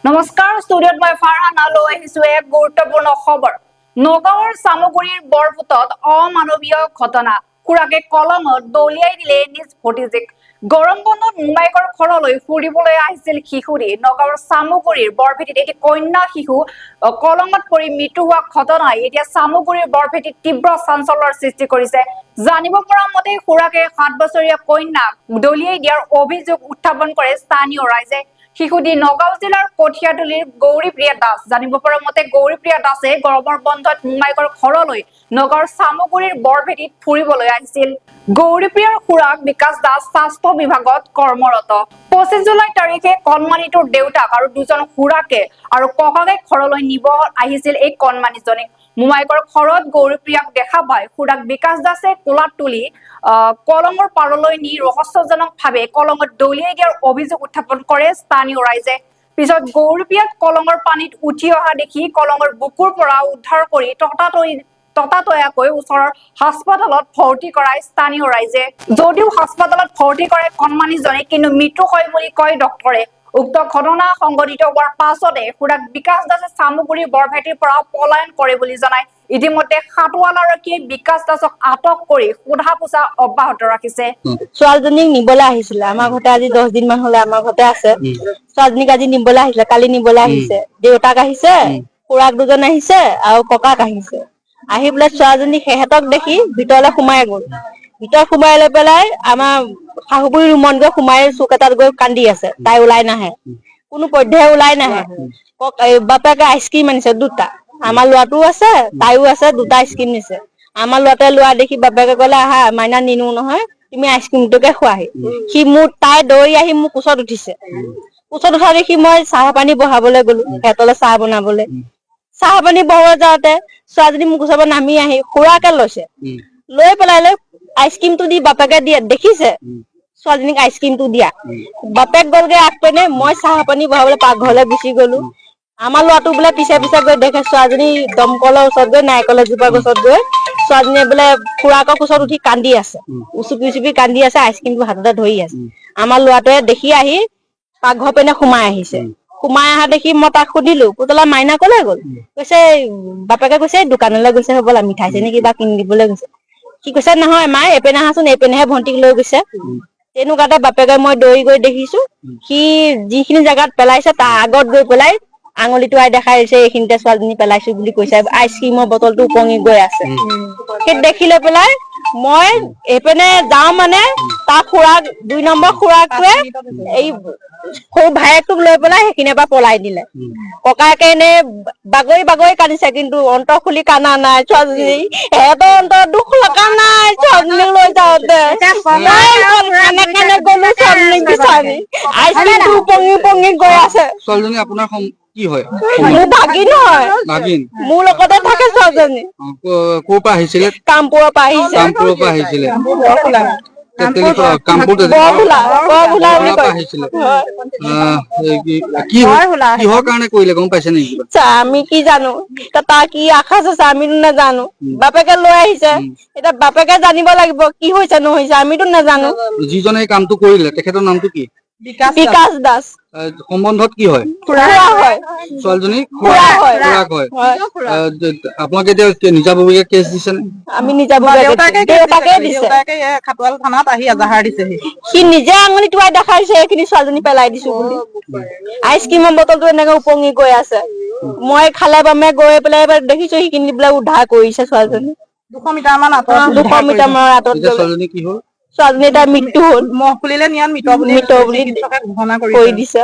নমস্কাৰ ষ্টুডিঅ'ত মই ফাৰহানা লৈ আহিছো এক গুৰুত্বপূৰ্ণ খবৰ নগাঁৱৰ সামগুৰিৰ বৰপুতত অমানৱীয় ঘটনা খুৰাকে কলমত দলিয়াই দিলে নিজ ভতিজিক গৰম বন্ধত মোমাইকৰ ঘৰলৈ ফুৰিবলৈ আহিছিল শিশুৰী নগাঁৱৰ সামগুৰিৰ বৰভেটিত এটি কন্যা শিশু কলমত পৰি মৃত্যু হোৱা ঘটনাই এতিয়া সামগুৰিৰ বৰভেটিত তীব্ৰ চাঞ্চল্যৰ সৃষ্টি কৰিছে জানিব পৰা মতে খুৰাকে 7 বছৰীয়া কন্যাক দলিয়াই দিয়াৰ অভিযোগ উত্থাপন কৰে স্থানীয় ৰাইজে শিশুটি নগাঁও জিলাৰ কঠিয়াতলিৰ গৌৰীপ্ৰিয়া দাস জানিব পৰা মতে গৌৰীপ্ৰিয়া দাসে গৰমৰ বন্ধত মোমাইকৰ ঘৰলৈ নগাঁৱৰ সামগুৰিৰ বৰভেটিত ফুৰিবলৈ আহিছিল গৌৰীপ্ৰিয়াৰ খুৰাক বিকাশ দাস স্বাস্থ্য বিভাগত কৰ্মৰত 25 জুলাই তাৰিখে কণমানিটোৰ দেউতাক আৰু দুজন খুৰাকে আৰু ককাকে ঘৰলৈ নিব আহিছিল এই কণমানিজনীক মোমাইকৰ ঘৰত গৌৰীপ্ৰিয়াক দেখা পায় খুৰাক বিকাশ দাসে কোলাত তুলি কলমৰ পাৰলৈ নি ৰহস্যজনকভাৱে কলমত দলিয়াই দিয়াৰ অভিযোগ উত্থাপন কৰে স্থানীয় ৰাইজে পিছত গৌৰীপ্ৰিয়াক কলমৰ পানীত উঠি অহা দেখি কলমৰ বুকুৰ পৰা উদ্ধাৰ কৰি ততাতৈয়াকৈ ওচৰৰ হাস্পতালত ভৰ্তি কৰায় স্থানীয় ৰাইজে যদিও হাস্পতালত ভৰ্তি কৰে কণমানিজনী কিন্তু মৃত্যু হয় বুলি কয় ডক্টৰে উক্ত ঘটনা সংঘটিত হোৱাৰ পাছতে খুৰাক বিকাশ দাসে সামগুৰি বৰভেটিৰ পৰা পলায়ন কৰে বুলি জনায় ইতিমধ্যে খাটুৱালাৰকীয়ে বিকাশ দাসক আটক কৰি সোধা পোছা অব্যাহত ৰাখিছে ছোৱালীজনীক নিবলৈ আহিছিলে আমাৰ ঘৰতে আজি 10 দিন মান হলে আমাৰ ঘৰতে আছে ছোৱালীজনীক আজি নিবলৈ আহিছিলে কালি নিবলৈ আহিছে দেউতাক আহিছে খুৰাক দুজন আহিছে আৰু ককাক আহিছে আহি পেলাই ছোৱালীজনী সেহেতক দেখি ভিতৰলৈ সোমাই গ'ল ভিতৰ সোমাই লৈ পেলাই আমাৰ শাহুবুৰী ৰুমত গৈ সোমাই চুক এটাত গৈ কান্দি আছে তাই ওলাই নাহে কোনো পধ্যে ওলাই নাহে বাপেকে আইচক্ৰীম আনিছে দুটা আমাৰ ল'ৰাটোও আছে তাইও আছে দুটা আইচক্ৰীম নিছে আমাৰ ল'ৰাটোৱে লোৱা দেখি বাপেকে ক'লে আহা মাইনা নিনো নহয় তুমি আইচক্ৰীমটোকে খোৱাহি সি মোৰ তাই দৌৰি আহি মোৰ কোচত উঠিছে কোচত উঠা দেখি মই চাহ পানী বহাবলৈ গলো হেতলে চাহ বনাবলৈ চাহ পানী বহাব যাওঁতে ছোৱালীজনী মোৰ কোচৰ পৰা নামি আহি খুৰাকে লৈছে লৈ পেলাই আইচক্ৰীমটো দি বাপেকে দিয়ে দেখিছে ছোৱালীজনীক আইচক্ৰীমটো দিয়া বাপেক গলগে আগপিনে মই চাহ পানী বহাবলৈ পাকঘৰলৈ গুচি গলো আমাৰ ল'ৰাটো বোলে পিছে পিছে গৈ দেখে ছোৱালীজনী দমকলৰ ওচৰত গৈ নাৰিকলৰ জোপা গছত গৈ ছোৱালীজনীয়ে বোলে খুৰাকৰ কোচত উঠি কান্দি আছে উচুপি কান্দি আছে আইচক্ৰীমটো হাততে ধৰি আছে আমাৰ ল'ৰাটোৱে দেখি আহি পাকঘৰ পিনে সোমাই আহিছে সোমাই অহা দেখি মই তাক সুধিলো পুতলা মাইনা কলে গ'ল কৈছে বাপেকে কৈছে দোকানলৈ গৈছে হবলা মিঠাই চেনি কিবা কিনি দিবলৈ গৈছে সি কৈছে নহয় মায়ে এইপিনে আহাচোন এইপিনেহে ভণ্টিক লৈ গৈছে তেনেকুৱাতে বাপেকে মই দৌৰি গৈ দেখিছো সি যিখিনি জেগাত পেলাইছে তাৰ আগত গৈ পেলাই আঙুলিটো আই দেখাই দিছে এইখিনিতে ছোৱালীজনী পেলাইছো বুলি কৈছে আইচক্ৰীমৰ বটলটো উপঙি গৈ আছে সেই দেখি লৈ পেলাই মই এইপিনে যাওঁ মানে তাৰ খুৰাক 2 নম্বৰ খুৰাকটোৱে এই সৰু ভায়েকটোক লৈ পেলাই সেইখিনিৰ পৰা পলাই দিলে ককাকে এনে বাগৰি বাগৰি কান্দিছে কিন্তু অন্তৰ খুলি কান্দা নাই ছোৱালীজনী সিহঁতৰ অন্তৰ দুখ লগা নাই ছোৱালীজনীক লৈ যাওঁতে কেনে গলো ছোৱালীজনীক বিচাৰি আইচক্ৰীমটো উপঙি গৈ আছে ছোৱালীজনী আপোনাৰ কি হয় মোৰ ভাগিন হয় মোৰ লগতে থাকে ছোৱালীজনী ক'ৰ পৰা আহিছিলে কামপুৰৰ পৰা আহিছিলে কিহৰ কাৰণে কৰিলে গম পাইছে নেকি আমি কি জানো তাৰ কি আশা আছে আমিতো নাজানো বাপেকে লৈ আহিছে এতিয়া বাপেকে জানিব লাগিব কি হৈছে নহৈছে আমিতো নাজানো যিজনে এই কামটো কৰিলে তেখেতৰ নামটো কি বিকাশ দাস সম্বন্ধত কি হয় ছোৱালীজনী খুৰাক হয় আপোনালোকে এতিয়া নিজাববীয়া কেছ দিছে নে আমি দেউতাকে দিছে খাটোৱাল থানাত আহি এজাহাৰ দিছেহি সি নিজে আঙুলি টুৱাই দেখাইছে এইখিনি ছোৱালীজনী পেলাই দিছো বুলি আইচক্ৰীমৰ বটলটো এনেকে উপঙি গৈ আছে মই খালে বামে গৈ পেলাই দেখিছো সেইখিনি বোলে উদ্ধাৰ কৰিছে ছোৱালীজনী 200 মিটাৰ মান আঁতৰত ছোৱালীজনী কি হ'ল ছোৱালীজনী তাৰ মৃত্যু হ'ল মহ খুলিলে নিয়াত মৃত বুলি ঘোষণা কৰি দিছে